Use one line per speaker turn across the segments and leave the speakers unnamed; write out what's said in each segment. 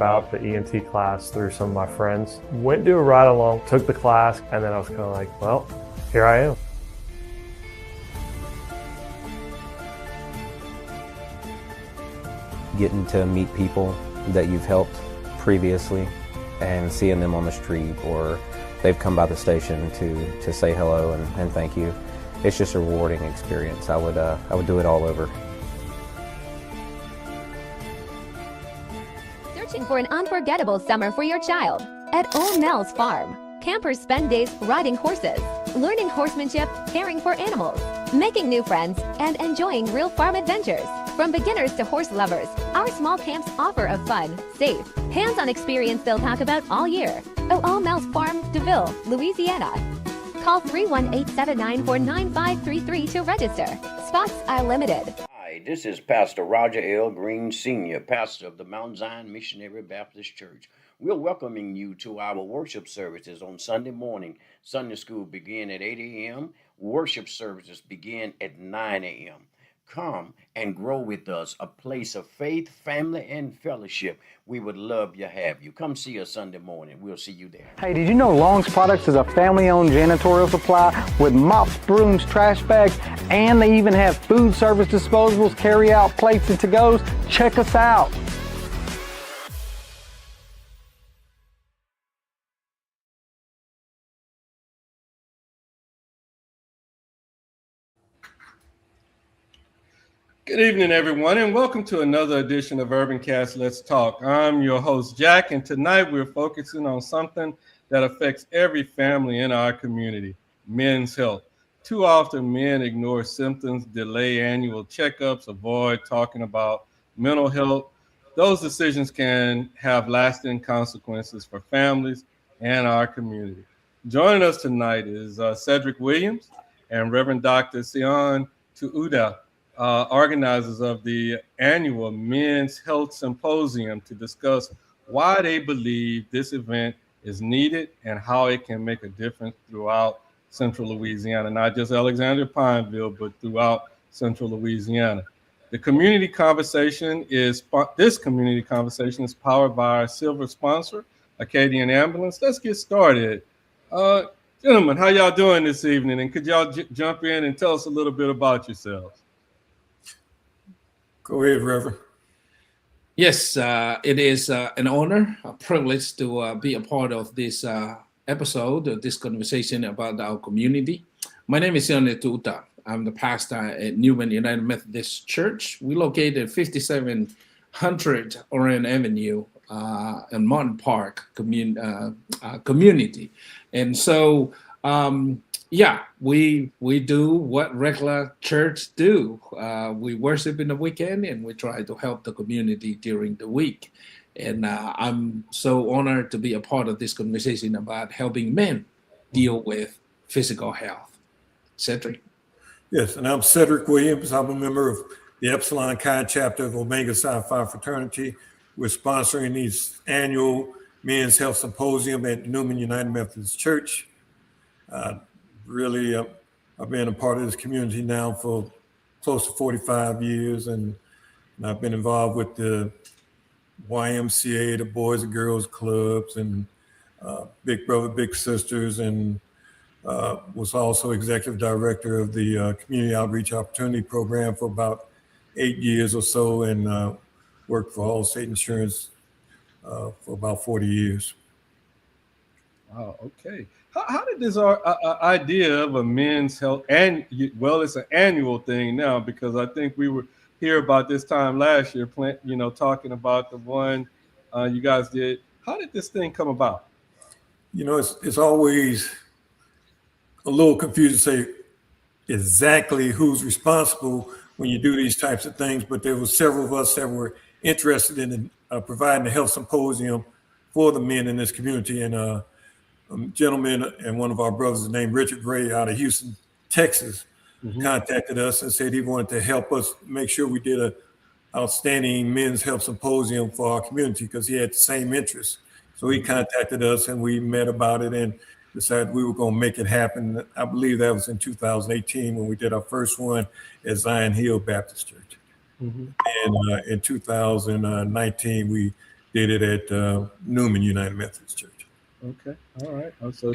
about the EMT class through some of my friends. Went to a ride along, took the class, and then I was kind of like, well, here I am.
Getting to meet people that you've helped previously and seeing them on the street, or they've come by the station to say hello and thank you. It's just a rewarding experience. I would do it all over.
Searching for an unforgettable summer for your child? At Old Nell's Farm, campers spend days riding horses, learning horsemanship, caring for animals, making new friends, and enjoying real farm adventures. From beginners to horse lovers, our small camps offer a fun, safe, hands-on experience they'll talk about all year. Old Nell's Farm, DeVille, Louisiana. Call 318-794-9533 to register. Spots are limited.
Hi, this is Pastor Roger L. Green Sr., pastor of the Mount Zion Missionary Baptist Church. We're welcoming you to our worship services on Sunday morning. Sunday school begin at 8 a.m. Worship services begin at 9 a.m. Come and grow with us, a place of faith, family, and fellowship. We would love to have you. Come see us Sunday morning. We'll see you there.
Hey, did you know Long's Products is a family-owned janitorial supply with mops, brooms, trash bags, and they even have food service disposables, carry-out plates, and to-goes? Check us out.
Good evening, everyone, and welcome to another edition of UrbanCast Let's Talk. I'm your host, Jack, and tonight we're focusing on something that affects every family in our community, men's health. Too often, men ignore symptoms, delay annual checkups, avoid talking about mental health. Those decisions can have lasting consequences for families and our community. Joining us tonight is Cedric Williams and Reverend Dr. Sione Tu'Uta, organizers of the annual Men's Health Symposium, to discuss why they believe this event is needed and how it can make a difference throughout Central Louisiana, not just Alexandria Pineville, but throughout Central Louisiana. This community conversation is powered by our silver sponsor, Acadian Ambulance. Let's get started. Gentlemen, how y'all doing this evening? And could y'all jump in and tell us a little bit about yourselves?
Go ahead, Reverend.
Yes, it is an honor, a privilege to be a part of this episode, this conversation about our community. My name is Sione Tu'Uta. I'm the pastor at Newman United Methodist Church. We located at 5700 Orion Avenue in Mountain Park community. And so, we do what regular church do. We worship in the weekend and we try to help the community during the week. And I'm so honored to be a part of this conversation about helping men deal with physical health. Cedric?
Yes, and I'm Cedric Williams. I'm a member of the Epsilon Chi chapter of Omega Psi Phi fraternity. We're sponsoring these annual Men's Health Symposium at Newman United Methodist Church. Really, I've been a part of this community now for close to 45 years, and I've been involved with the YMCA, the Boys and Girls Clubs, and Big Brother, Big Sisters, and was also executive director of the Community Outreach Opportunity Program for about 8 years or so, and worked for Allstate Insurance for about 40 years.
Wow, okay. How did this idea of a men's health, and it's an annual thing now, because I think we were here about this time last year, talking about the one you guys did. How did this thing come about?
It's always a little confusing to say exactly who's responsible when you do these types of things, but there were several of us that were interested in providing a health symposium for the men in this community, and a gentleman and one of our brothers named Richard Ray out of Houston, Texas, contacted us and said he wanted to help us make sure we did an outstanding men's health symposium for our community, because he had the same interests. So he contacted us and we met about it and decided we were going to make it happen. I believe that was in 2018 when we did our first one at Zion Hill Baptist Church. And in 2019, we did it at Newman United Methodist Church.
Okay, all right. So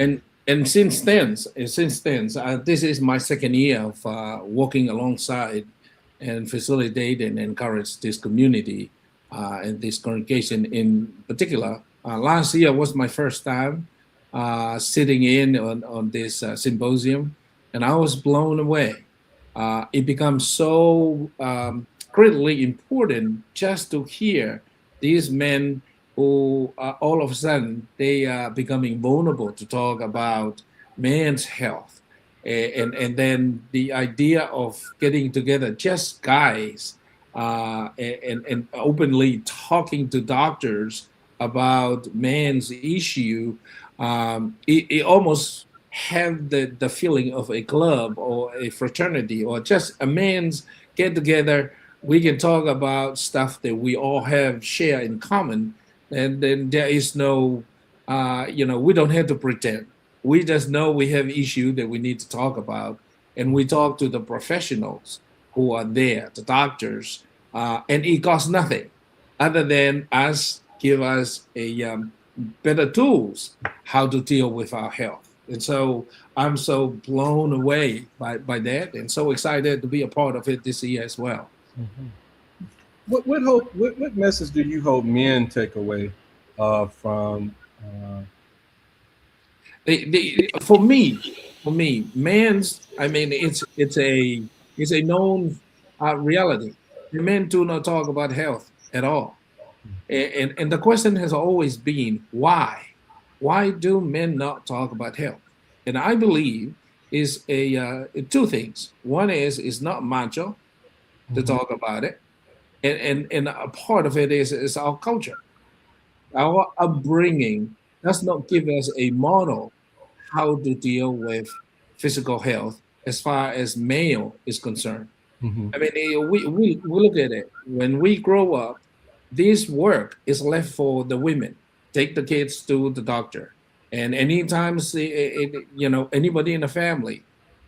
And since then, this is my second year of working alongside and facilitate and encourage this community and this congregation in particular. Last year was my first time sitting in on this symposium, and I was blown away. It becomes so critically important just to hear these men who all of a sudden they are becoming vulnerable to talk about men's health. And then the idea of getting together, just guys, and openly talking to doctors about men's issue, it almost have the feeling of a club or a fraternity or just a man's get together. We can talk about stuff that we all have share in common, and then there is no, we don't have to pretend. We just know we have issue that we need to talk about, and we talk to the professionals who are there, the doctors, and it costs nothing other than us give us a better tools how to deal with our health. And so I'm so blown away by that, and so excited to be a part of it this year as well.
Mm-hmm. What message do you hope men take away from?
For me, men's. I mean, it's a known reality. The men do not talk about health at all, and the question has always been why? Why do men not talk about health? And I believe is two things. One is it's not macho to talk about it. And a part of it is our culture. Our upbringing does not give us a model how to deal with physical health as far as male is concerned.
Mm-hmm.
I mean, we look at it. When we grow up, this work is left for the women. Take the kids to the doctor. And anytime, anybody in the family,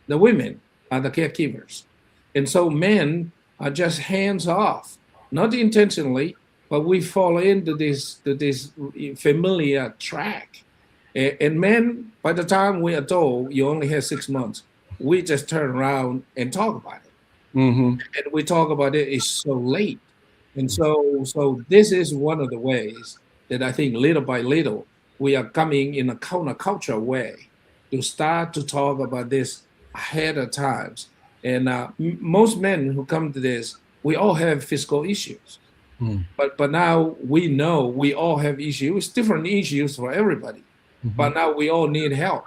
the women are the caregivers. And so men are just hands off. Not intentionally, but we fall into this familiar track. And men, by the time we are told you only have 6 months, we just turn around and talk about it.
Mm-hmm.
And we talk about it's so late. And so this is one of the ways that I think little by little we are coming in a counterculture way to start to talk about this ahead of times. And most men who come to this, we all have physical issues, but now we know we all have issues, different issues for everybody. Mm-hmm. But now we all need help,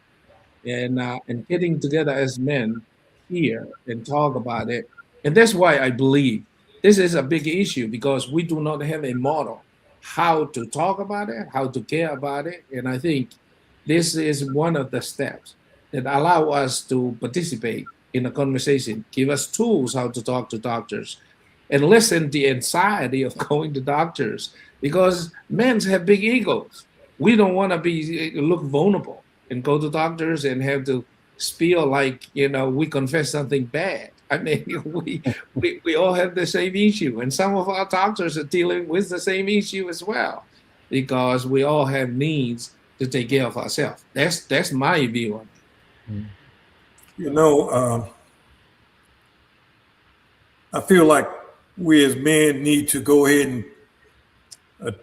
and getting together as men here and talk about it. And that's why I believe this is a big issue, because we do not have a model how to talk about it, how to care about it. And I think this is one of the steps that allow us to participate in a conversation, give us tools how to talk to doctors, and lessen the anxiety of going to doctors, because men have big egos. We don't want to look vulnerable and go to doctors and have to spiel like, we confess something bad. I mean, we all have the same issue, and some of our doctors are dealing with the same issue as well, because we all have needs to take care of ourselves. That's my view on it.
I feel like we as men need to go ahead and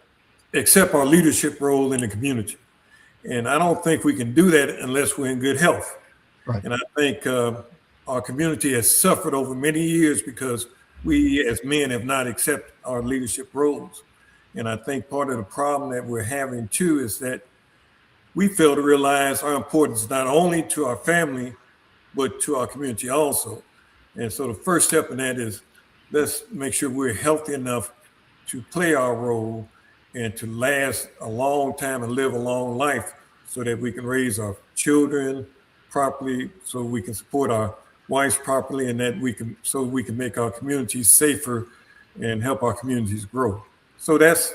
accept our leadership role in the community. And I don't think we can do that unless we're in good health.
Right.
And I think our community has suffered over many years because we as men have not accepted our leadership roles. And I think part of the problem that we're having too is that we fail to realize our importance not only to our family, but to our community also. And so the first step in that is, let's make sure we're healthy enough to play our role and to last a long time and live a long life, so that we can raise our children properly, so we can support our wives properly, and that we can make our communities safer and help our communities grow. So that's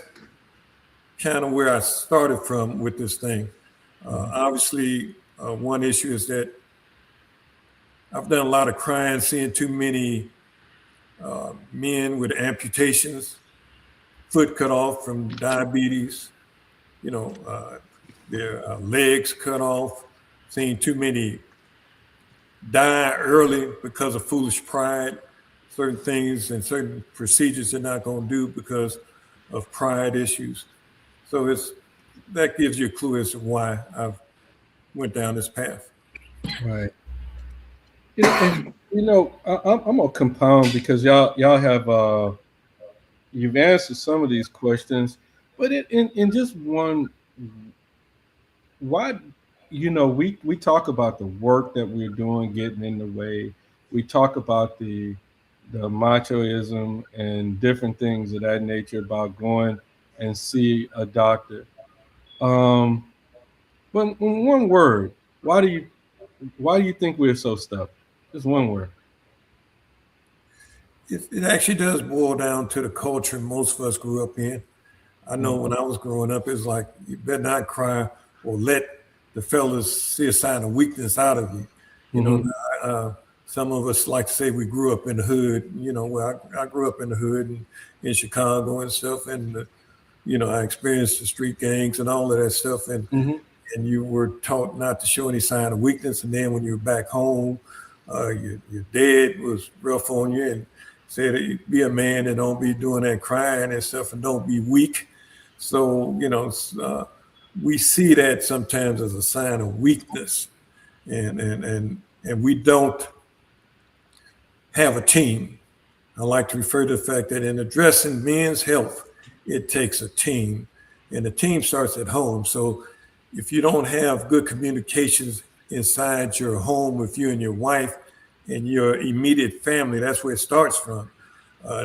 kind of where I started from with this thing. Obviously, one issue is that I've done a lot of crying, seeing too many men with amputations, foot cut off from diabetes, their legs cut off, seen too many die early because of foolish pride, certain things and certain procedures they're not going to do because of pride issues. So that gives you a clue as to why I've went down this path.
Right. I'm gonna compound because y'all have you've answered some of these questions, but in just one, why, we talk about the work that we're doing getting in the way. We talk about the machoism and different things of that nature about going and see a doctor. But in one word, why do you think we're so stubborn? Just one word.
It actually does boil down to the culture most of us grew up in. I know when I was growing up, it's like, you better not cry or let the fellas see a sign of weakness out of you. Some of us like to say we grew up in the hood. Where I grew up in the hood in Chicago and stuff, and I experienced the street gangs and all of that stuff, and you were taught not to show any sign of weakness. And then when you're back home, your dad was rough on you and said, be a man and don't be doing that crying and stuff, and don't be weak. So, we see that sometimes as a sign of weakness, and we don't have a team. I like to refer to the fact that in addressing men's health, it takes a team, and the team starts at home. So if you don't have good communications inside your home with you and your wife and your immediate family, that's where it starts from,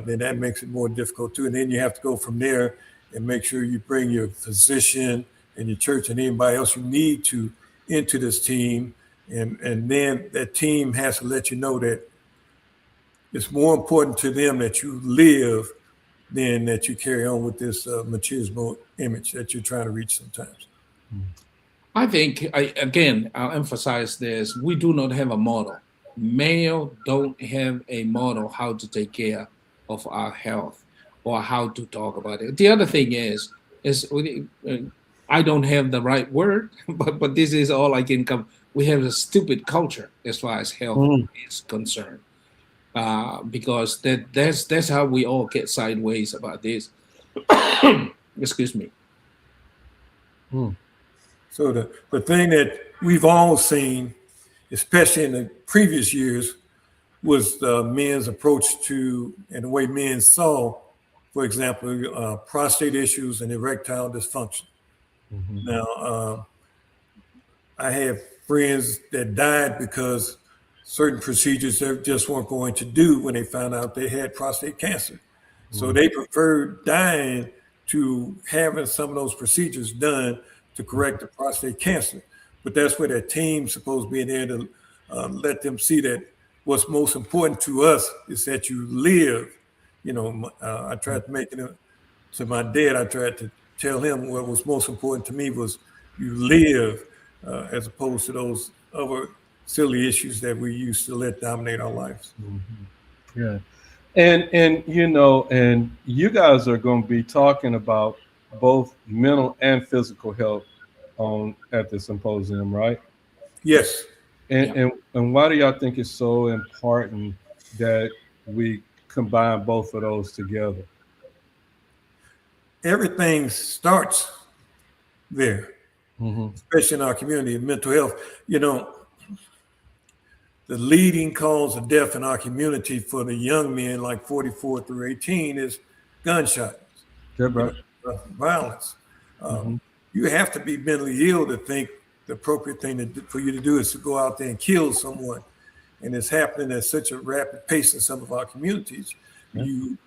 then that makes it more difficult too. And then you have to go from there and make sure you bring your physician and your church and anybody else you need to into this team. And then that team has to let you know that it's more important to them that you live than that you carry on with this machismo image that you're trying to reach sometimes.
I think, I'll emphasize this. We do not have a model. Male don't have a model how to take care of our health or how to talk about it. The other thing is I don't have the right word, but this is all I can come. We have a stupid culture as far as health is concerned, because that's how we all get sideways about this. Excuse me.
So the thing that we've all seen, especially in the previous years, was the men's approach to, and the way men saw, for example, prostate issues and erectile dysfunction. Now, I have friends that died because certain procedures they just weren't going to do when they found out they had prostate cancer. So they preferred dying to having some of those procedures done to correct the prostate cancer. But that's where that team's supposed to be in there to let them see that what's most important to us is that you live. I tried to make it to my dad. I tried to tell him what was most important to me was you live, as opposed to those other silly issues that we used to let dominate our lives.
Yeah. And you guys are going to be talking about both mental and physical health at the symposium, right?
Yes.
And why do y'all think it's so important that we combine both of those together?
Everything starts there, especially in our community of mental health. The leading cause of death in our community for the young men, like 44 through 18, is gunshot violence. You have to be mentally ill to think the appropriate thing for you to do is to go out there and kill someone. And it's happening at such a rapid pace in some of our communities. Then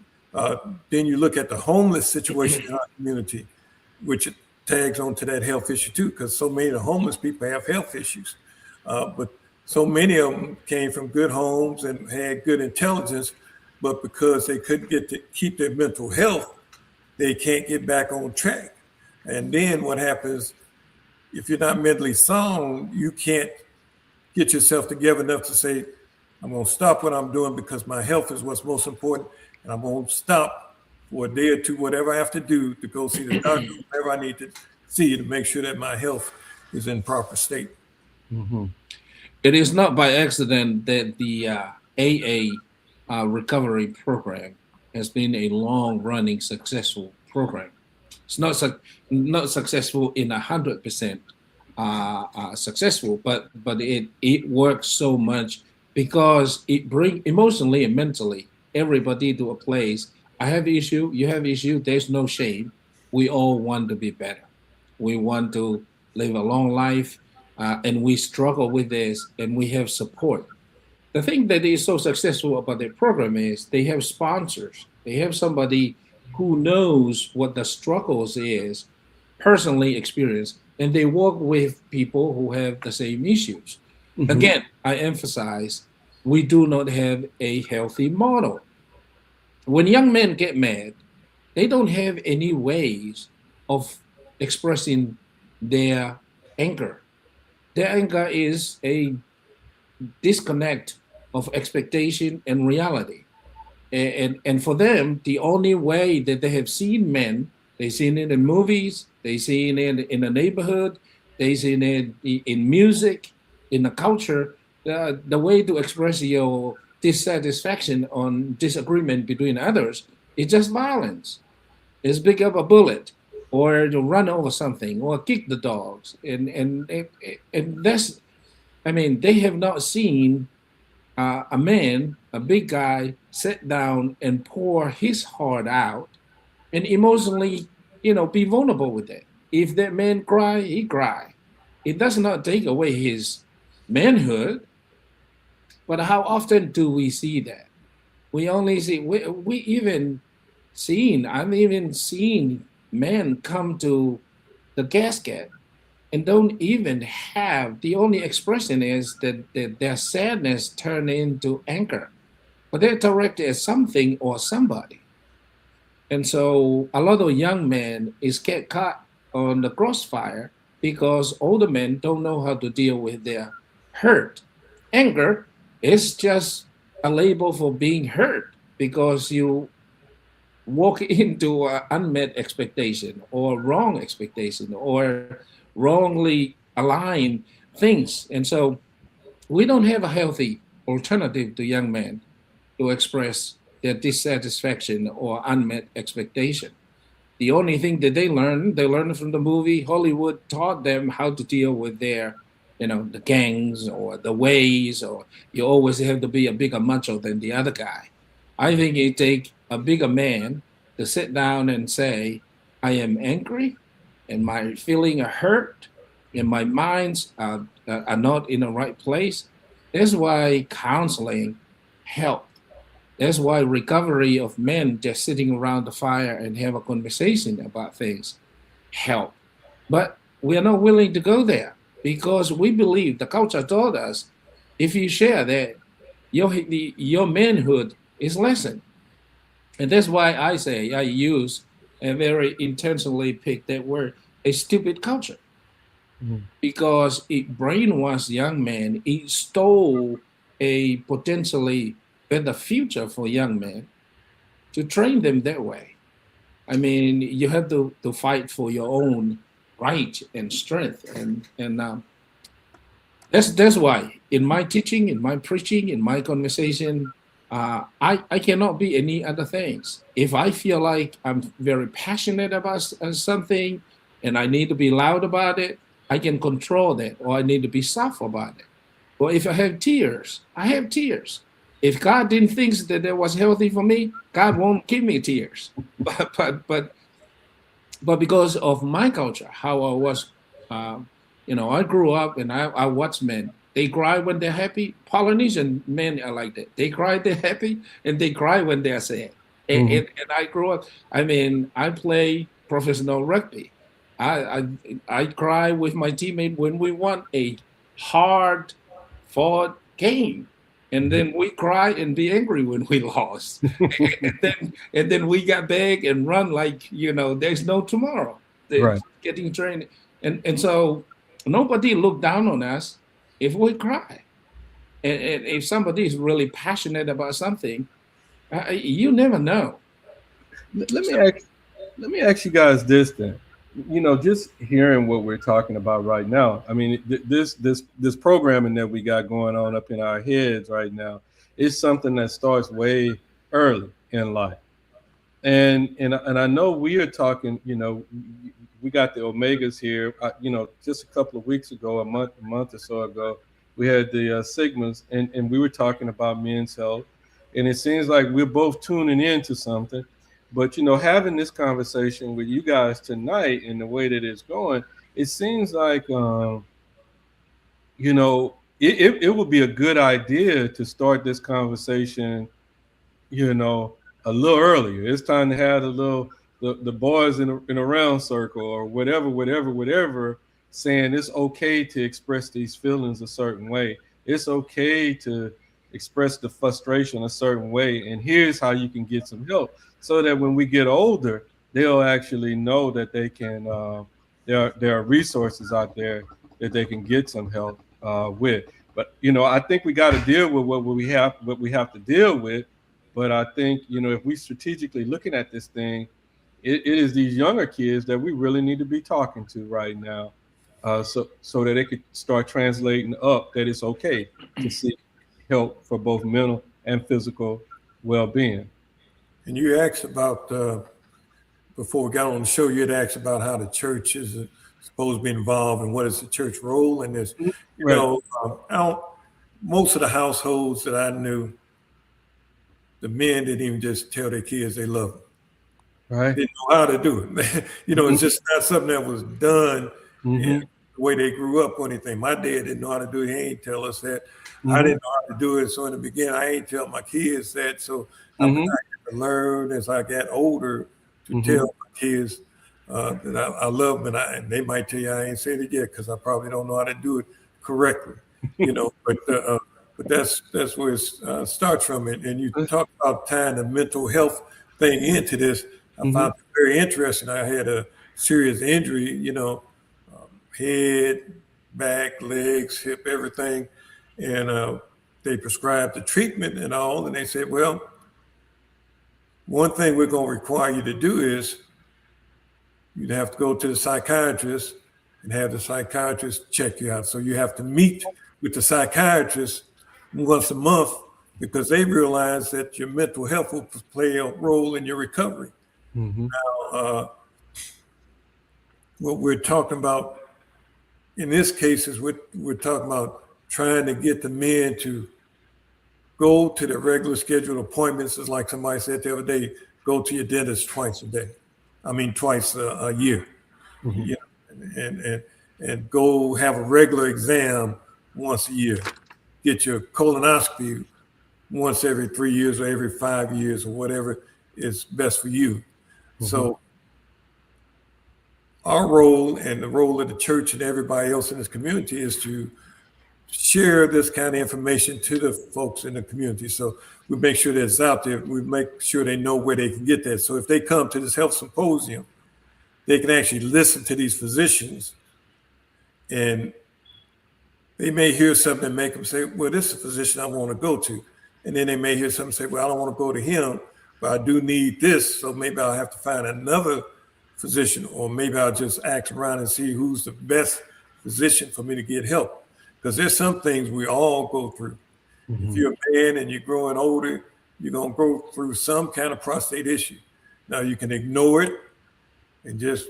you look at the homeless situation in our community, which tags onto that health issue too, because so many of the homeless people have health issues. But so many of them came from good homes and had good intelligence, but because they couldn't get to keep their mental health, they can't get back on track. And then what happens, if you're not mentally sound, you can't get yourself together enough to say, I'm going to stop what I'm doing because my health is what's most important, and I'm going to stop for a day or two, whatever I have to do to go see the doctor, whatever I need to see to make sure that my health is in proper state.
Mm-hmm. It is not by accident that the AA recovery program has been a long-running successful program. It's not successful in 100% successful, but it works so much because it brings emotionally and mentally everybody to a place. I have issue, you have issue. There's no shame. We all want to be better. We want to live a long life. And we struggle with this, and we have support. The thing that is so successful about their program is they have sponsors. They have somebody who knows what the struggles is, personally experienced, and they work with people who have the same issues. Mm-hmm. Again, I emphasize, we do not have a healthy model. When young men get mad, they don't have any ways of expressing their anger. Their anger is a disconnect of expectation and reality. And for them, the only way that they have seen men, they've seen it in movies, they've seen it in the neighborhood, they've seen it in music, in the culture, the way to express your dissatisfaction on disagreement between others is just violence. It's pick up a bullet, or to run over something, or kick the dogs, and that's, I mean, they have not seen a man, a big guy, sit down and pour his heart out, and emotionally, be vulnerable with it. If that man cry, he cry. It does not take away his manhood, but how often do we see that? We only see I've even seen men come to the casket and don't even have, the only expression is that their sadness turned into anger, but they're directed at something or somebody. And so a lot of young men get caught on the crossfire because older men don't know how to deal with their hurt. Anger is just a label for being hurt because you walk into an unmet expectation or wrong expectation or wrongly aligned things. And so we don't have a healthy alternative to young men to express their dissatisfaction or unmet expectation. The only thing that they learn from the movie. Hollywood taught them how to deal with their, the gangs or the ways, or you always have to be a bigger macho than the other guy. I think it takes a bigger man to sit down and say, I am angry, and my feeling are hurt, and my minds are not in the right place. That's why counseling help. That's why recovery of men just sitting around the fire and have a conversation about things help. But we are not willing to go there because we believe the culture taught us, if you share that, your manhood is lessened. And that's why I say I use and very intentionally pick that word, a stupid culture. Mm-hmm. Because it brainwashed young men, it stole a potentially better future for young men to train them that way. I mean, you have to fight for your own right and strength. And that's why in my teaching, in my preaching, in my conversation, I cannot be any other things. If I feel like I'm very passionate about something and I need to be loud about it, I can control that, or I need to be soft about it. Or if I have tears, I have tears. If God didn't think that was healthy for me, God won't give me tears. But because of my culture, how I was, I grew up and I watched men. They cry when they're happy. Polynesian men are like that. They cry they're happy, and they cry when they're sad. And I grew up. I mean, I play professional rugby. I cry with my teammate when we won a hard-fought game, and then we cry and be angry when we lost. and then we got back and run like there's no tomorrow. Right. Getting trained, and so nobody looked down on us if we cry. And if somebody is really passionate about something, you never know.
Let me ask you guys this then. Just hearing what we're talking about right now. I mean, this programming that we got going on up in our heads right now is something that starts way early in life. And I know we are talking. We got the Omegas here. Just a couple of weeks ago, a month or so ago, we had the Sigmas, and we were talking about men's health. And it seems like we're both tuning into something. But, having this conversation with you guys tonight and the way that it's going, it seems like, it would be a good idea to start this conversation, a little earlier. It's time to have the boys in a round circle or whatever, saying it's okay to express these feelings a certain way. It's okay to express the frustration a certain way. And here's how you can get some help. So that when we get older, they'll actually know that they can. There are resources out there that they can get some help with. But I think we got to deal with what we have to deal with. But I think if we strategically looking at this thing, it is these younger kids that we really need to be talking to right now, so that they could start translating up that it's okay to seek help for both mental and physical well-being.
And you asked about, before we got on the show, you had asked about how the church is supposed to be involved and what is the church role in this. Most of the households that I knew, the men didn't even just tell their kids they love them.
Right.
They didn't know how to do it. It's just not something that was done in the way they grew up or anything. My dad didn't know how to do it. He ain't tell us that. I didn't know how to do it. So in the beginning, I ain't tell my kids that. So I had to learn as I got older to tell my kids that I love them. And they might tell you I ain't said it yet because I probably don't know how to do it correctly. But that's where it starts from. And you talk about tying the mental health thing into this. I found it very interesting. I had a serious injury, head, back, legs, hip, everything. And they prescribed the treatment and all. And they said, well, one thing we're going to require you to do is you'd have to go to the psychiatrist and have the psychiatrist check you out. So you have to meet with the psychiatrist once a month because they realize that your mental health will play a role in your recovery. Now, what we're talking about in this case is we're talking about trying to get the men to go to the regular scheduled appointments. It's like somebody said the other day, go to your dentist twice a year. And go have a regular exam once a year. Get your colonoscopy once every 3 years or every 5 years or whatever is best for you. So our role and the role of the church and everybody else in this community is to share this kind of information to the folks in the community. So we make sure that it's out there. We make sure they know where they can get that. So if they come to this health symposium, they can actually listen to these physicians and they may hear something and make them say, well, this is a physician I want to go to. And then they may hear something say, well, I don't want to go to him, but I do need this. So maybe I'll have to find another physician, or maybe I'll just ask around and see who's the best physician for me to get help. Because there's some things we all go through. If you're a man and you're growing older, you're going to go through some kind of prostate issue. Now you can ignore it and just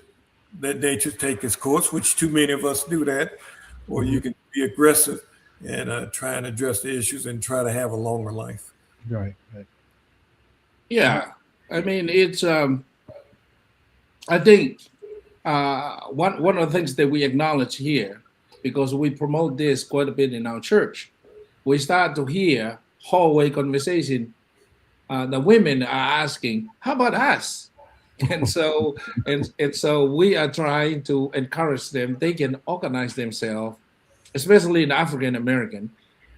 let nature take its course, which too many of us do that, or you can be aggressive and try and address the issues and try to have a longer life.
Right.
Yeah, I mean, it's. I think one of the things that we acknowledge here, because we promote this quite a bit in our church, we start to hear hallway conversation. The women are asking, "How about us?" And so we are trying to encourage them. They can organize themselves, especially in African American.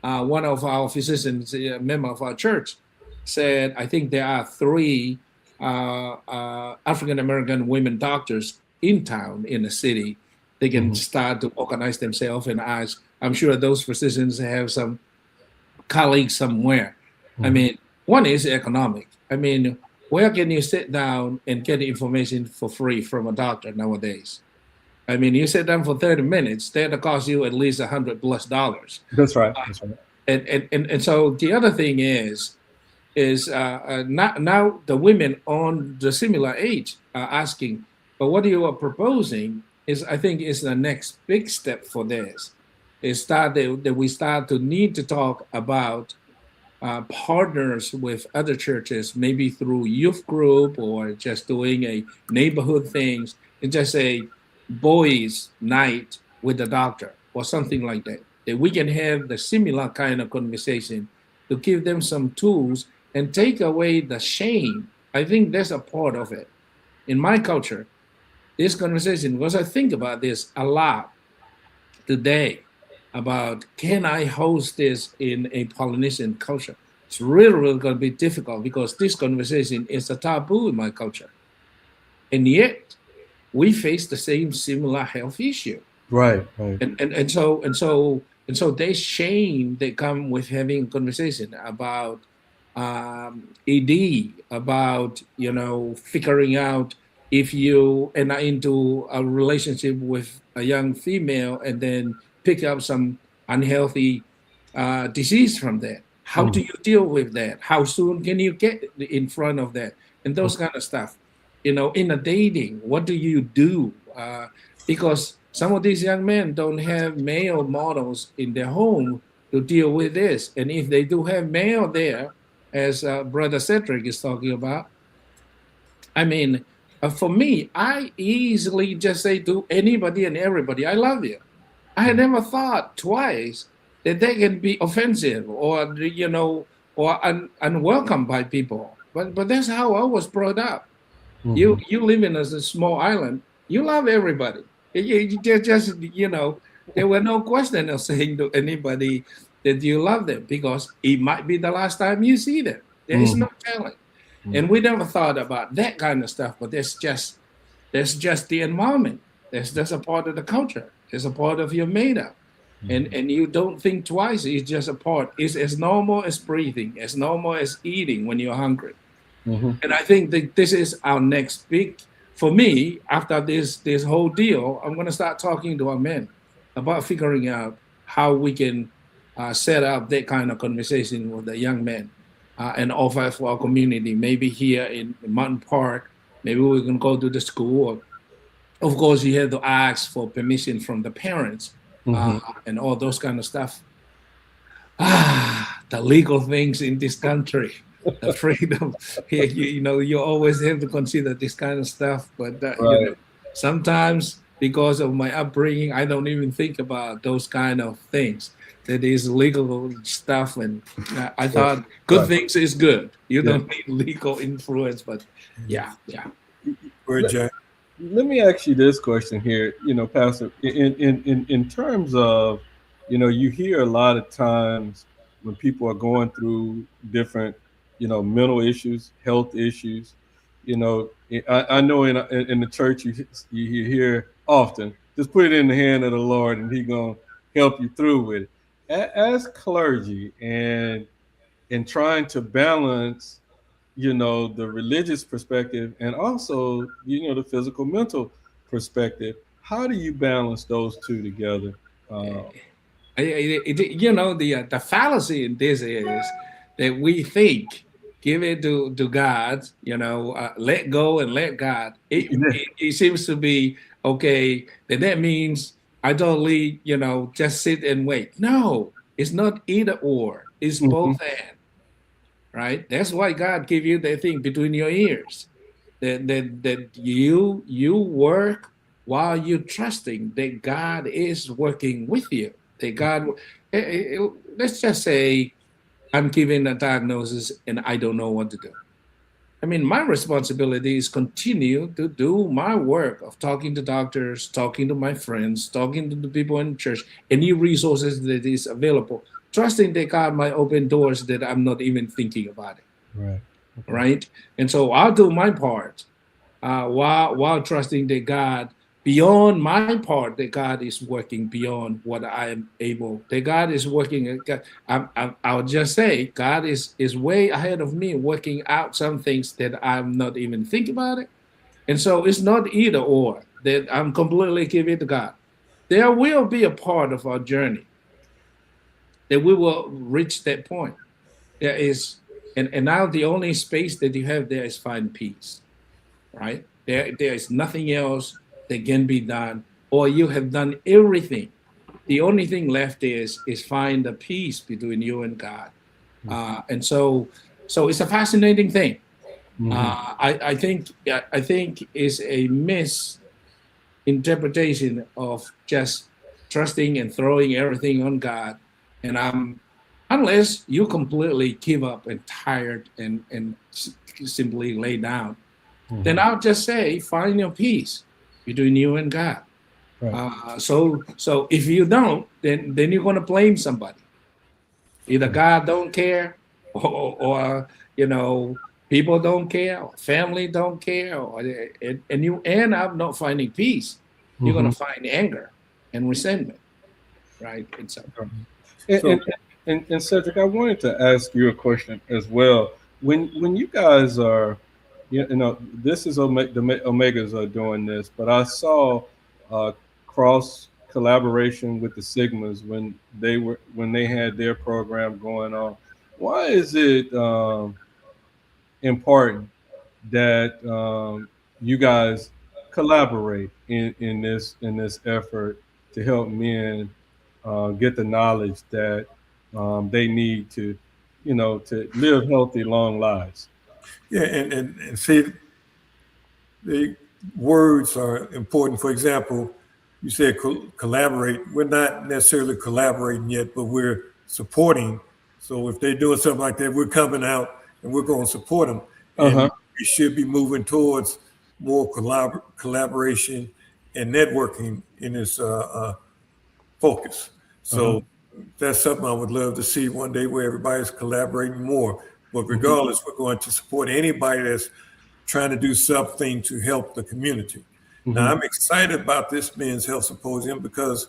One of our physicians, a member of our church, said, I think there are 3 African American women doctors in town, in the city. They can start to organize themselves and ask. I'm sure those physicians have some colleagues somewhere. I mean, one is economic. I mean, where can you sit down and get information for free from a doctor nowadays? I mean, you sit down for 30 minutes, that'll cost you at least $100+.
That's right. That's right.
And so the other thing is now the women on the similar age are asking, but what you are proposing is, I think, is the next big step for this. Is that we start to need to talk about partners with other churches, maybe through youth group or just doing a neighborhood things, and just a boys' night with the doctor or something like that. That we can have the similar kind of conversation to give them some tools and take away the shame. I think that's a part of it. In my culture, this conversation, because I think about this a lot today, about can I host this in a Polynesian culture? It's really going to be difficult because this conversation is a taboo in my culture. And yet, we face the same similar health issue.
Right.
And so there's shame that come with having a conversation about ED, about, figuring out if you enter into a relationship with a young female and then pick up some unhealthy disease from that. How do you deal with that? How soon can you get in front of that? And those kind of stuff. In a dating, what do you do? Because some of these young men don't have male models in their home to deal with this. And if they do have male there, as Brother Cedric is talking about, I mean, for me, I easily just say to anybody and everybody, I love you. I had never thought twice that they can be offensive or, unwelcome by people. But that's how I was brought up. You live in a small island. You love everybody. You just, there were no question of saying to anybody that you love them because it might be the last time you see them. There is no telling. And we never thought about that kind of stuff, but that's just the environment. That's a part of the culture. It's a part of your makeup. And you don't think twice. It's just a part. It's as normal as breathing, as normal as eating when you're hungry. And I think that this is our next big, for me, after this whole deal, I'm going to start talking to our men about figuring out how we can set up that kind of conversation with the young men and offer for our community, maybe here in Mountain Park, maybe we can go to the school. Or, of course, you have to ask for permission from the parents and all those kind of stuff. The legal things in this country. The freedom, you always have to consider this kind of stuff. But sometimes, because of my upbringing, I don't even think about those kind of things. That is legal stuff, and I thought good things is good. You don't need legal influence, but yeah.
Let me ask you this question here, Pastor. In terms of, you hear a lot of times when people are going through different mental issues, health issues. I know in the church you hear often, just put it in the hand of the Lord and He's gonna help you through with it. As clergy and trying to balance, the religious perspective and also, the physical, mental perspective, how do you balance those two together?
The fallacy in this is that we think, give it to God, let go and let God. It seems to be, okay, that means I don't leave, just sit and wait. No, it's not either or. It's both and, right? That's why God gave you that thing between your ears, that you work while you're trusting that God is working with you. That God, let's just say, I'm given a diagnosis and I don't know what to do. I mean, my responsibility is continue to do my work of talking to doctors, talking to my friends, talking to the people in church, any resources that is available, trusting that God might open doors that I'm not even thinking about it.
Right.
Right? And so I'll do my part while trusting that God beyond my part, that God is working beyond what I am able. That God is working. I'll just say God is way ahead of me, working out some things that I'm not even thinking about it. And so it's not either or that I'm completely giving to God. There will be a part of our journey that we will reach that point. There is, and now the only space that you have there is find peace, right? There is nothing else that can be done, or you have done everything. The only thing left is find the peace between you and God. And so it's a fascinating thing. I think is a misinterpretation of just trusting and throwing everything on God. And unless you completely give up and tired and simply lay down, then I'll just say find your peace between you and God. Right. So if you don't, then you're going to blame somebody. Either God don't care, or people don't care, or family don't care, and you end up not finding peace. You're going to find anger and resentment, right? And
Cedric, I wanted to ask you a question as well. When you guys are, this is the Omegas are doing this, but I saw cross collaboration with the Sigmas when they had their program going on. Why is it important that you guys collaborate in this effort to help men get the knowledge that they need to live healthy, long lives?
Yeah, and see, the words are important. For example, you said collaborate. We're not necessarily collaborating yet, but we're supporting. So if they're doing something like that, we're coming out and we're going to support them. And we should be moving towards more collaboration and networking in this focus. So that's something I would love to see one day, where everybody's collaborating more. But regardless, we're going to support anybody that's trying to do something to help the community. Now, I'm excited about this Men's Health Symposium because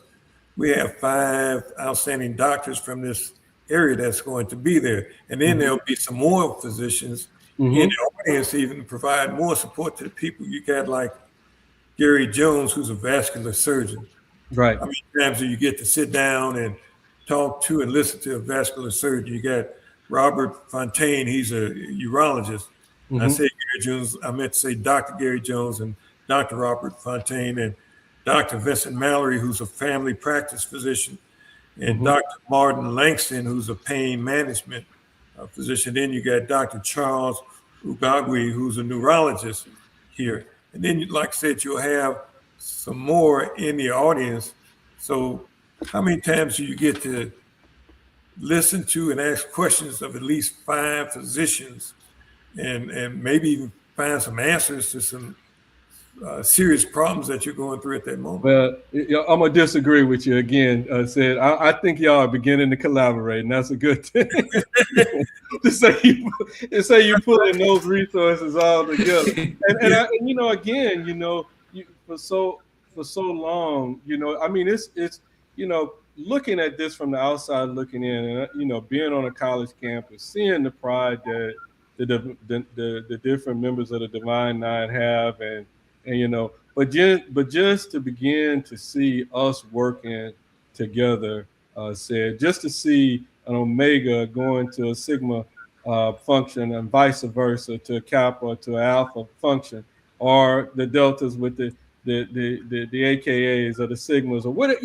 we have 5 outstanding doctors from this area that's going to be there. And then there'll be some more physicians in the audience to even provide more support to the people. You got like Gary Jones, who's a vascular surgeon.
Right.
How many times do you get to sit down and talk to and listen to a vascular surgeon? You got Robert Fontaine, he's a urologist. I say Gary Jones, I meant to say Dr. Gary Jones and Dr. Robert Fontaine, and Dr. Vincent Mallory, who's a family practice physician, and Dr. Martin Langston, who's a pain management physician. Then you got Dr. Charles Ugagwe, who's a neurologist here. And then, like I said, you'll have some more in the audience. So how many times do you get to listen to and ask questions of at least 5 physicians and maybe even find some answers to some serious problems that you're going through at that moment?
Well, I'm gonna disagree with you again. Said I think y'all are beginning to collaborate, and that's a good thing. to say you putting those resources all together, and for so long, I mean, it's looking at this from the outside looking in, and being on a college campus, seeing the pride that the different members of the Divine Nine have, but just to begin to see us working together, just to see an Omega going to a Sigma function and vice versa, to a Kappa to an Alpha function, or the Deltas with the AKAs or the Sigmas, or what,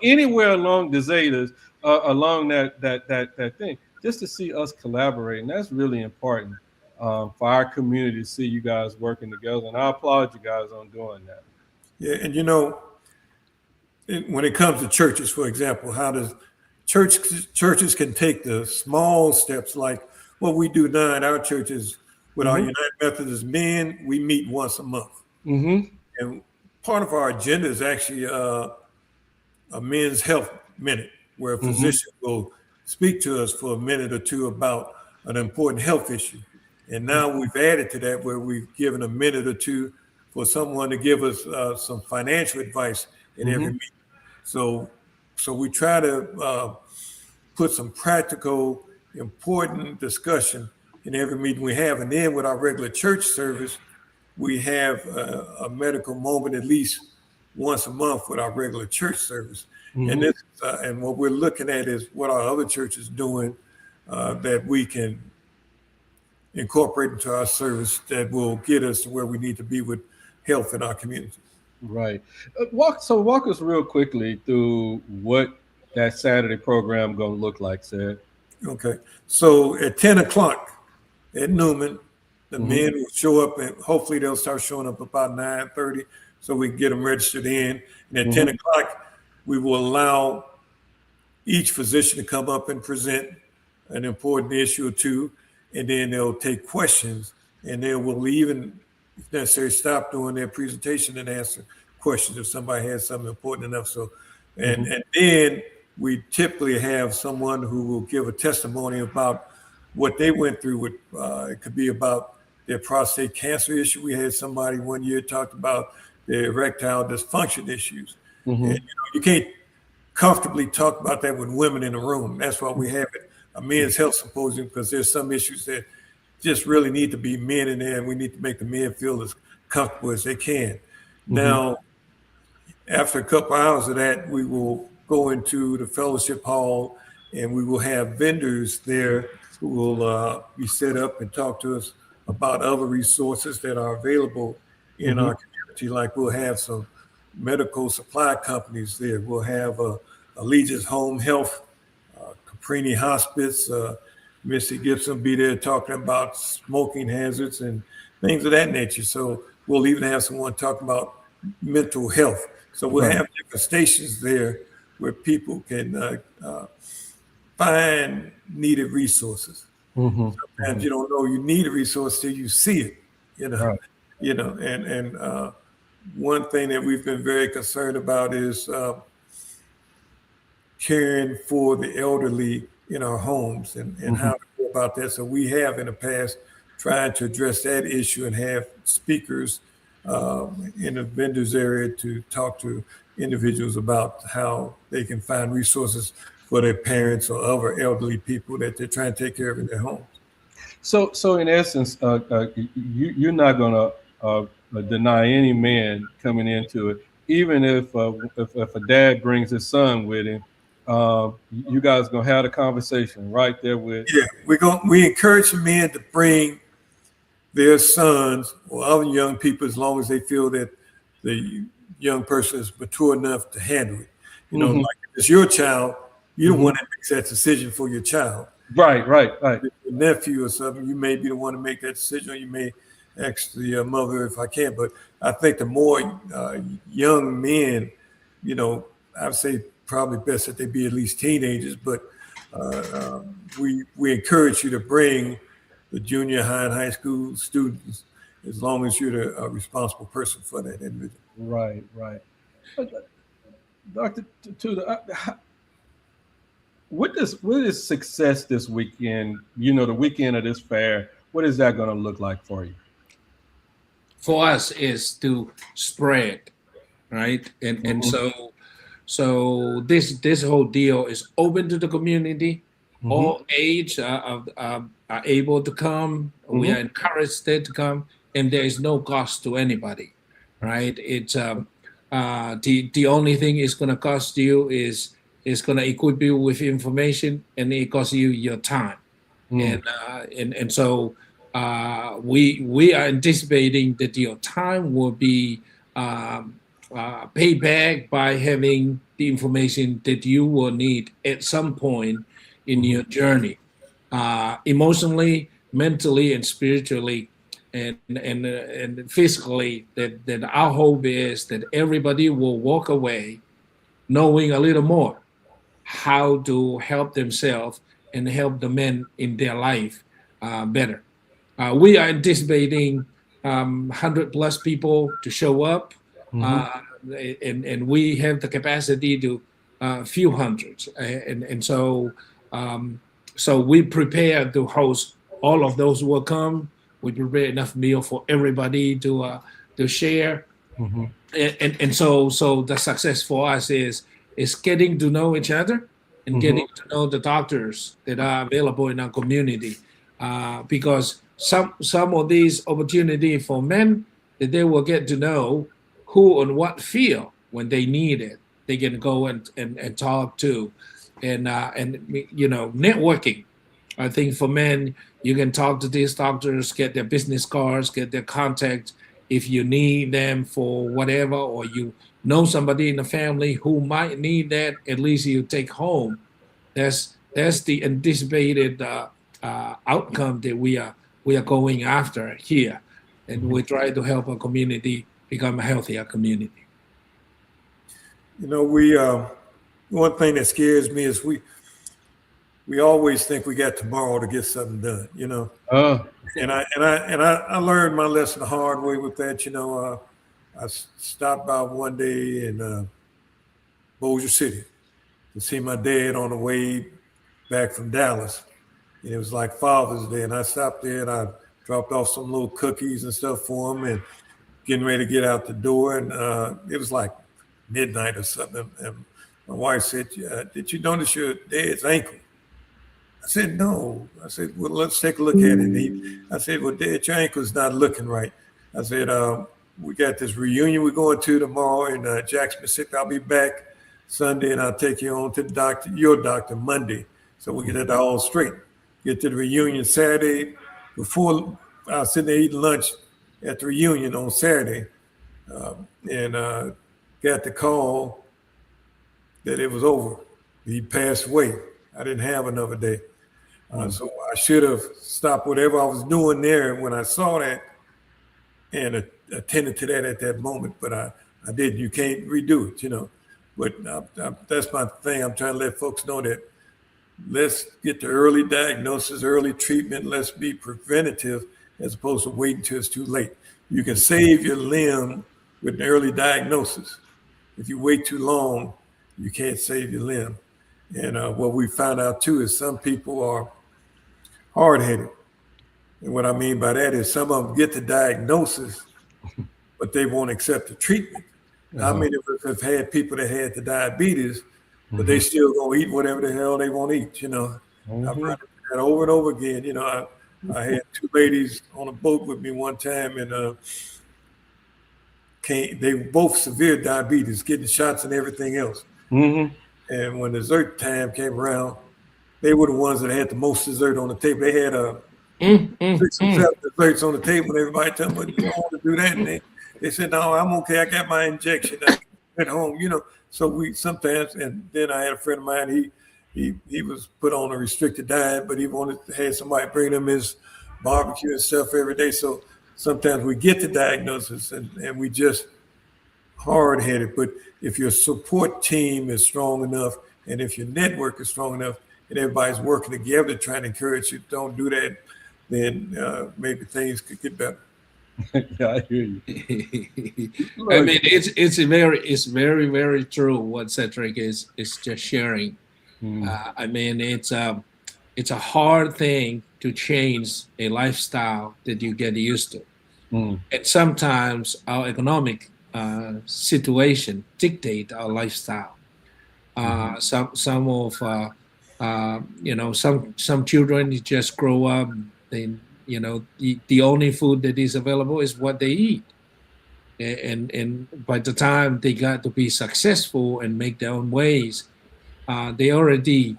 anywhere along the Zetas, along that thing, just to see us collaborate. And that's really important for our community to see you guys working together. And I applaud you guys on doing that.
Yeah, and when it comes to churches, for example, how does churches can take the small steps like what we do now at our churches with our United Methodist men. We meet once a month. And part of our agenda is actually a men's health minute, where a physician will speak to us for a minute or two about an important health issue. And now we've added to that, where we've given a minute or two for someone to give us some financial advice at every meeting. So we try to put some practical, important discussion in every meeting we have. And then with our regular church service, we have a medical moment at least once a month with our regular church service. And this and what we're looking at is what our other churches doing that we can incorporate into our service that will get us to where we need to be with health in our community.
Right. Walk us real quickly through what that Saturday program going to look like, Sid.
Okay. So at 10 o'clock at Newman, the men will show up, and hopefully they'll start showing up about 9:30 so we can get them registered in. And at 10 o'clock, we will allow each physician to come up and present an important issue or two, and then they'll take questions, and they will even, if necessary, stop doing their presentation and answer questions if somebody has something important enough. So, and then we typically have someone who will give a testimony about what they went through with, it could be about their prostate cancer issue. We had somebody one year talked about their erectile dysfunction issues. And, you can't comfortably talk about that with women in the room. That's why we have it, a men's health symposium, because there's some issues that just really need to be men in there, and we need to make the men feel as comfortable as they can. Now, after a couple hours of that, we will go into the fellowship hall, and we will have vendors there who will be set up and talk to us about other resources that are available in our community. Like we'll have some medical supply companies there. We'll have Allegiance Home Health, Caprini Hospice, Missy Gibson be there talking about smoking hazards and things of that nature. So we'll even have someone talking about mental health. So we'll have different stations there where people can find needed resources. Sometimes you don't know you need a resource till you see it, and one thing that we've been very concerned about is caring for the elderly in our homes and how to go about that. So we have in the past tried to address that issue and have speakers in the vendors area to talk to individuals about how they can find resources for their parents or other elderly people that they're trying to take care of in their homes.
So in essence, you're not going to deny any man coming into it, even if a dad brings his son with him. You guys gonna have a conversation right there with.
Yeah, we encourage the men to bring their sons or other young people as long as they feel that the young person is mature enough to handle it. Like if it's your child, you don't want to make that decision for your child.
Right.
If your nephew or something, you may be the one to make that decision, or you may ask the mother if I can. But I think the more young men, I'd say probably best that they be at least teenagers. But we encourage you to bring the junior high and high school students as long as you're the responsible person for that individual.
Right. Dr. Tu'Uta, what is success this weekend? The weekend of this fair, what is that going to look like for you?
For us is to spread, right? And so this whole deal is open to the community. All age are able to come. We are encouraged to come, and there is no cost to anybody, right? It's the only thing it's going to cost you is going to equip you with information, and it costs you your time. And so we are anticipating that your time will be paid back by having the information that you will need at some point in your journey, emotionally, mentally, and spiritually, and physically. That our hope is that everybody will walk away knowing a little more how to help themselves and help the men in their life better. We are anticipating 100+ people to show up, and we have the capacity to a few hundreds, and so we prepare to host all of those who will come. We prepare enough meal for everybody to to share. And so the success for us is getting to know each other and getting to know the doctors that are available in our community, because some of these opportunity for men, that they will get to know who and what field when they need it they can go and talk to, and networking. I think for men, you can talk to these doctors, get their business cards, get their contact if you need them for whatever, or you know somebody in the family who might need that. At least you take home. That's the anticipated outcome that we are going after here, and we try to help our community become a healthier community.
One thing that scares me is we always think we got tomorrow to get something done, And I learned my lesson the hard way with that. I stopped by one day in Bossier City to see my dad on the way back from Dallas, and it was like Father's Day, and I stopped there and I dropped off some little cookies and stuff for him, and getting ready to get out the door, and it was like midnight or something, and my wife said, "Did you notice your dad's ankle?" I said, "No." I said, "Well, let's take a look at it." I said, "Well, Dad, your ankle's not looking right." I said, "We got this reunion we're going to tomorrow in Jackson, Mississippi. I'll be back Sunday, and I'll take you on to the doctor, your doctor, Monday, so we get it all straight. Get to the reunion Saturday. Before I was sitting there eating lunch at the reunion on Saturday, and got the call that it was over. He passed away. I didn't have another day. So I should have stopped whatever I was doing there when I saw that and attended to that at that moment, but I didn't. You can't redo it, But that's my thing. I'm trying to let folks know that let's get the early diagnosis, early treatment. Let's be preventative as opposed to waiting till it's too late. You can save your limb with an early diagnosis. If you wait too long, you can't save your limb. And what we found out too is some people are hard-headed. And what I mean by that is some of them get the diagnosis, but they won't accept the treatment. How many of us have had people that had the diabetes, but they still gonna eat whatever the hell they want to eat, I've run that over and over again. I had two ladies on a boat with me one time, and they were both severe diabetes, getting shots and everything else. And when dessert time came around, they were the ones that had the most dessert on the table. They had 6 or 7 desserts on the table, and everybody told them, "You don't want to do that." And they said, "No, I'm okay. I got my injection at home." So we sometimes, and then I had a friend of mine. He was put on a restricted diet, but he wanted to have somebody bring him his barbecue and stuff every day. So sometimes we get the diagnosis and we just hard-headed. But if your support team is strong enough, and if your network is strong enough, and everybody's working together trying to encourage you, don't do that, then maybe things could get better.
Yeah, I hear you.
I mean, it's very, very true what Cedric is just sharing. I mean, it's a hard thing to change a lifestyle that you get used to. And sometimes our economic situation dictate our lifestyle. Some children just grow up. The only food that is available is what they eat, and by the time they got to be successful and make their own ways, they already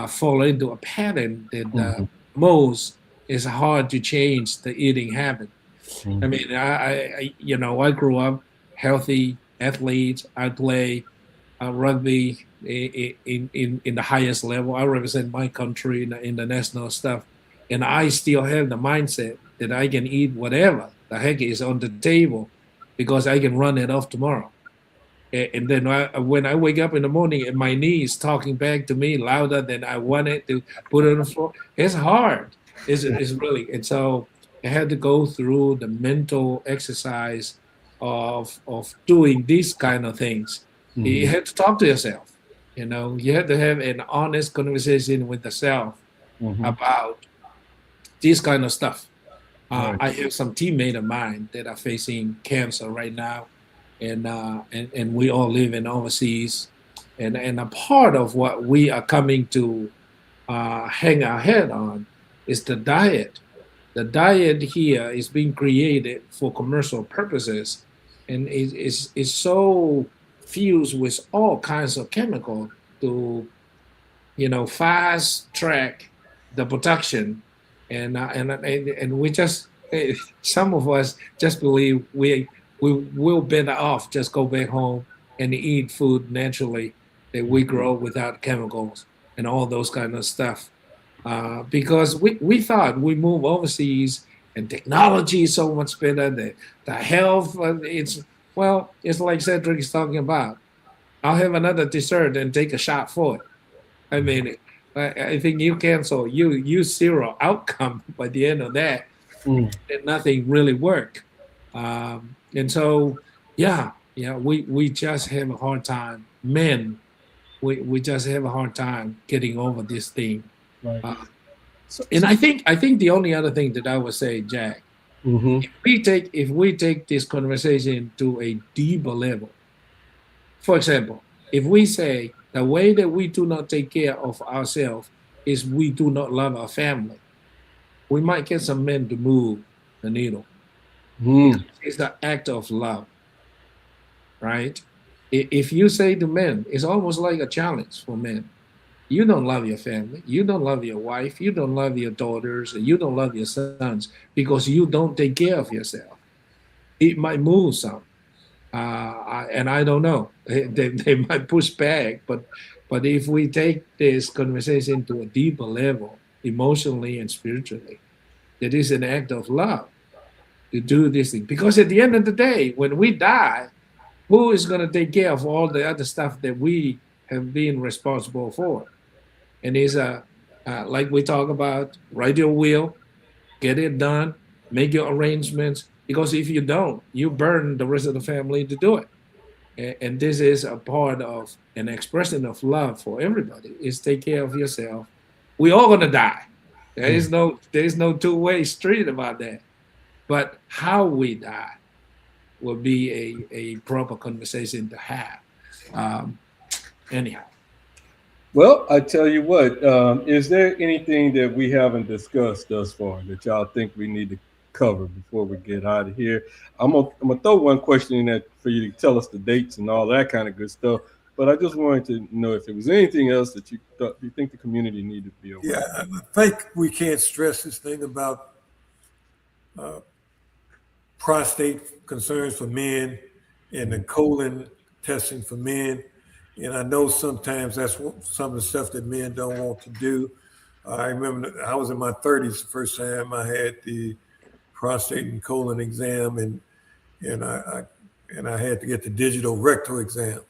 fall into a pattern that most is hard to change the eating habit. I mean, I grew up healthy athlete. I play rugby in the highest level. I represent my country in the national stuff, and I still have the mindset that I can eat whatever the heck is on the table because I can run it off tomorrow. And then when I wake up in the morning and my knee is talking back to me louder than I wanted to put it on the floor, it's hard. It's really. And so I had to go through the mental exercise of doing these kind of things. You had to talk to yourself. You had to have an honest conversation with yourself about this kind of stuff.
Right.
I have some teammates of mine that are facing cancer right now, and we all live in overseas, and a part of what we are coming to hang our head on is the diet. The diet here is being created for commercial purposes, and is so fused with all kinds of chemicals to, fast track the production, and we just some of us just believe we will better off just go back home and eat food naturally that we grow without chemicals and all those kind of stuff. Because we thought we move overseas and technology is so much better. The health, it's like Cedric is talking about. I'll have another dessert and take a shot for it. I mean, I think you cancel, you zero outcome by the end of that, and nothing really worked. And so, we just have a hard time. Men, we just have a hard time getting over this thing.
Right.
And I think the only other thing that I would say, Jack, if we take this conversation to a deeper level, for example, if we say the way that we do not take care of ourselves is we do not love our family, we might get some men to move the needle. It's the act of love, right? If you say to men, it's almost like a challenge for men. You don't love your family. You don't love your wife. You don't love your daughters. You don't love your sons because you don't take care of yourself. It might move some. And I don't know. They might push back. But if we take this conversation to a deeper level, emotionally and spiritually, it is an act of love to do this thing. Because at the end of the day, when we die, who is going to take care of all the other stuff that we have been responsible for? And it's like we talk about, write your will, get it done, make your arrangements. Because if you don't, you burn the rest of the family to do it. And this is a part of an expression of love for everybody. Is take care of yourself. We all gonna die. There is no two-way street about that. But how we die will be a proper conversation to have. Anyhow.
Well, I tell you what, is there anything that we haven't discussed thus far that y'all think we need to cover before we get out of here? I'm gonna throw one question in there for you to tell us the dates and all that kind of good stuff. But I just wanted to know if there was anything else that you think the community needed to be aware of.
Yeah, I think we can't stress this thing about prostate concerns for men and the colon testing for men. And I know sometimes that's some of the stuff that men don't want to do. I remember I was in my 30s the first time I had the prostate and colon exam, and I had to get the digital rectal exam.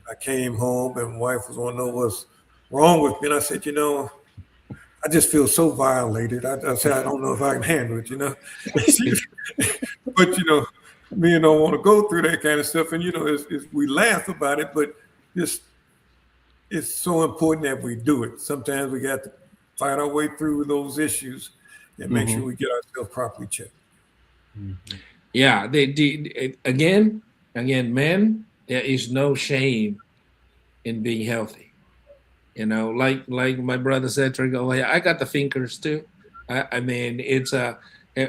I came home and my wife was want to know what's wrong with me, and I said, I just feel so violated. I said, I don't know if I can handle it, But men don't want to go through that kind of stuff, and we laugh about it, but it's so important that we do it. Sometimes we got to fight our way through those issues and make sure we get ourselves properly checked.
Yeah, again, men, there is no shame in being healthy. Like my brother Cedric, I got the fingers too. I mean, it's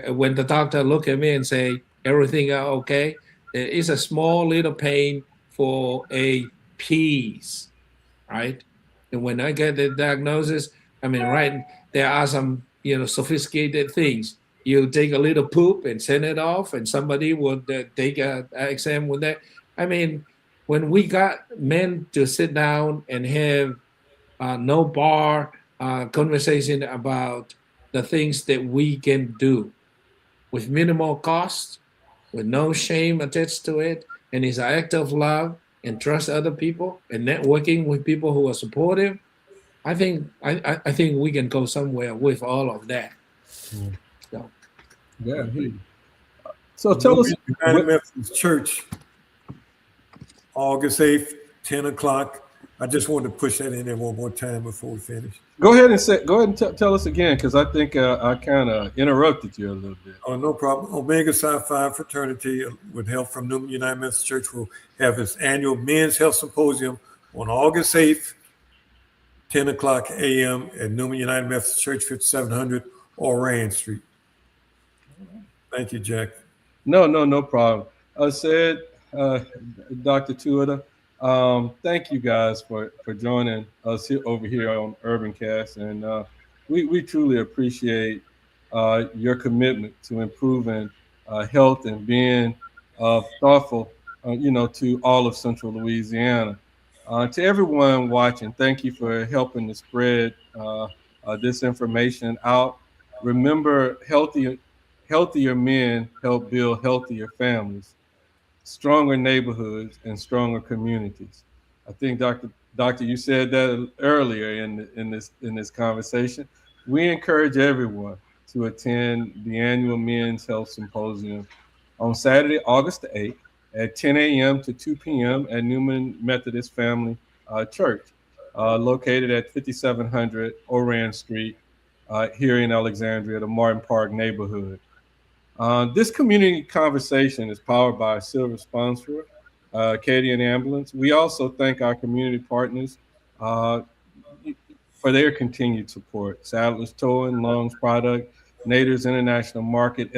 when the doctor look at me and say everything okay, it's a small little pain for a piece, right? And when I get the diagnosis, I mean, right, there are some sophisticated things. You take a little poop and send it off, and somebody would take an exam with that. I mean, when we got men to sit down and have no bar conversation about the things that we can do with minimal cost, with no shame attached to it, and it's an act of love and trust other people and networking with people who are supportive, I think we can go somewhere with all of that. So.
Yeah. So tell us.
United Methodist Church, August 8th, 10 o'clock. I just wanted to push that in there one more time before we finish.
Go ahead and tell us again, because I think I kind of interrupted you a little bit.
Oh, no problem. Omega Psi Phi Fraternity, with help from Newman United Methodist Church, will have its annual Men's Health Symposium on August 8th, 10 o'clock a.m. at Newman United Methodist Church, 5700 Oran Street. Thank you, Jack.
No problem. I said, Dr. Tu'Uta, thank you guys for joining us over here on UrbanCast, and we truly appreciate your commitment to improving health and being thoughtful, to all of Central Louisiana. To everyone watching, thank you for helping to spread this information out. Remember, healthier men help build healthier families, stronger neighborhoods, and stronger communities. I think, Doctor, you said that earlier in this conversation. We encourage everyone to attend the annual Men's Health Symposium on Saturday, August 8th at 10 a.m. to 2 p.m. at Newman Methodist Family Church, located at 5700 Oran Street here in Alexandria, the Martin Park neighborhood. This community conversation is powered by a silver sponsor, Acadian Ambulance. We also thank our community partners for their continued support. Sadler's Towing, Long's Product, Nader's International Market,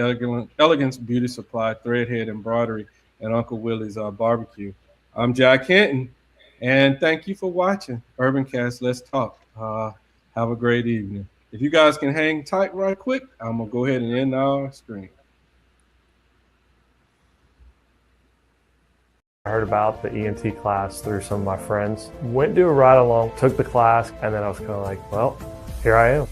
Elegance Beauty Supply, Threadhead Embroidery, and Uncle Willie's Barbecue. I'm Jack Hinton, and thank you for watching UrbanCast Let's Talk. Have a great evening. If you guys can hang tight right quick, I'm gonna go ahead and end our stream.
I heard about the ENT class through some of my friends. Went to a ride along, took the class, and then I was kind of like, well, here I am.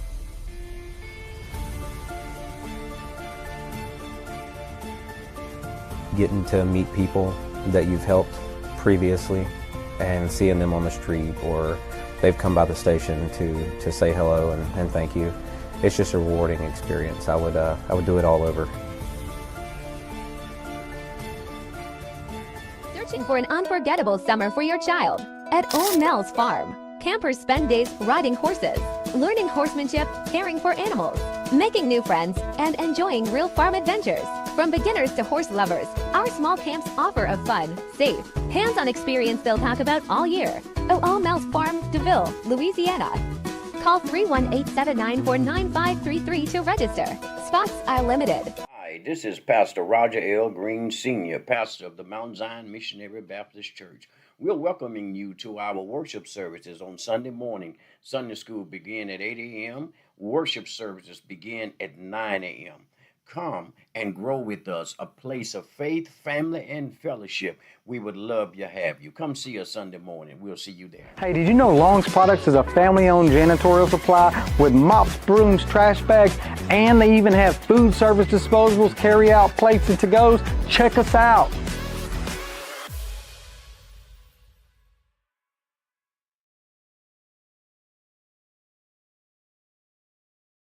Getting to meet people that you've helped previously and seeing them on the street, or they've come by the station to say hello and thank you. It's just a rewarding experience. I would do it all over.
Searching for an unforgettable summer for your child? At Old Nell's Farm, campers spend days riding horses, learning horsemanship, caring for animals, making new friends, and enjoying real farm adventures. From beginners to horse lovers, our small camps offer a fun, safe, hands-on experience they'll talk about all year. Old Nell's Farm, DeVille, Louisiana. Call 318-794-9533 to register. Spots are limited.
Hi, this is Pastor Roger L. Green Sr., pastor of the Mount Zion Missionary Baptist Church. We're welcoming you to our worship services on Sunday morning. Sunday school begin at 8 a.m. Worship services begin at 9 a.m. Come and grow with us, a place of faith, family, and fellowship. We would love to have you. Come see us Sunday morning. We'll see you there.
Hey, did you know Long's Products is a family-owned janitorial supply with mops, brooms, trash bags, and they even have food service disposables, carry-out plates, and to-goes? Check us out.